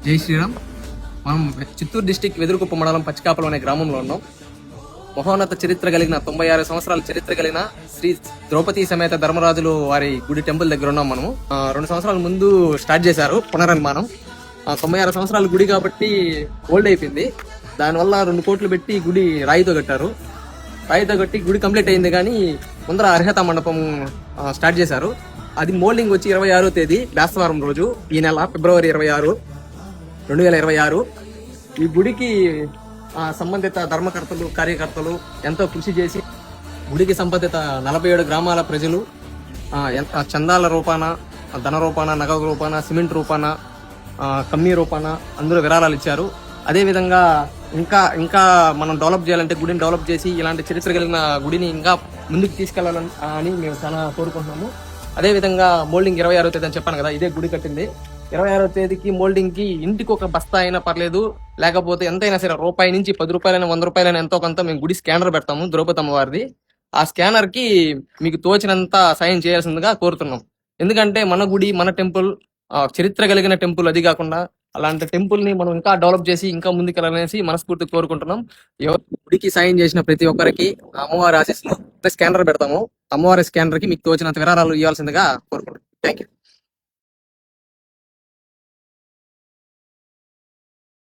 జై శ్రీరామ్. మనం చిత్తూరు డిస్టిక్ వెదురుకుప్ప మండలం పచ్చికాపలం అనే గ్రామంలో ఉన్నాం. మహోన్నత చరిత్ర కలిగిన 96 సంవత్సరాల చరిత్ర కలిగిన శ్రీ ద్రౌపది సమేత ధర్మరాజులు వారి గుడి టెంపుల్ దగ్గర ఉన్నాం మనము. 2 సంవత్సరాల ముందు స్టార్ట్ చేశారు పునర్నిర్మాణం. 96 సంవత్సరాల గుడి కాబట్టి ఓల్డ్ అయిపోయింది. దానివల్ల 2 కోట్లు పెట్టి గుడి రాయితో కట్టారు. రాయితో కట్టి గుడి కంప్లీట్ అయింది, కానీ ముందర అర్హత మండపం స్టార్ట్ చేశారు. అది మోల్డింగ్ వచ్చి 26వ తేదీ బేస్తవారం రోజు, ఈ నెల ఫిబ్రవరి 26, 2026. ఈ గుడికి సంబంధిత ధర్మకర్తలు, కార్యకర్తలు ఎంతో కృషి చేసి గుడికి సంబంధిత 47 గ్రామాల ప్రజలు చందాల రూపాన, ధన రూపాన, నగదు రూపాన, సిమెంట్ రూపాన, కమ్మీ రూపాన అందరూ విరాళాలు ఇచ్చారు. అదేవిధంగా ఇంకా మనం డెవలప్ చేయాలంటే, గుడిని డెవలప్ చేసి ఇలాంటి చరిత్ర కలిగిన గుడిని ఇంకా ముందుకు తీసుకెళ్లాలని అని మేము చాలా కోరుకుంటున్నాము. అదేవిధంగా మోల్డింగ్ 26వ తేదీ అని చెప్పాను కదా, ఇదే గుడి కట్టింది. 26వ తేదీకి మోల్డింగ్ కి ఇంటికి ఒక బస్తా అయినా పర్లేదు, లేకపోతే ఎంతైనా సరే రూపాయి నుంచి 10 రూపాయలైనా 100 రూపాయలైనా ఎంతో కొంత మేము గుడి స్కానర్ పెడతాము, ద్రౌపది అమ్మవారిది. ఆ స్కానర్ కి మీకు తోచినంత సాయం చేయాల్సిందిగా కోరుతున్నాం. ఎందుకంటే మన గుడి, మన టెంపుల్ చరిత్ర కలిగిన టెంపుల్. అది కాకుండా అలాంటి టెంపుల్ ని మనం ఇంకా డెవలప్ చేసి ఇంకా ముందుకెళ్ళాలనేసి మనస్ఫూర్తి కోరుకుంటున్నాం. ఎవరు గుడికి సాయం చేసిన ప్రతి ఒక్కరికి అమ్మవారి ఆశీస్సులు. స్కానర్ పెడతాము, అమ్మవారి స్కానర్ కి మీకు తోచినంత విరాళాలు ఇవ్వాల్సిందిగా కోరుకుంటున్నాం. Thank you.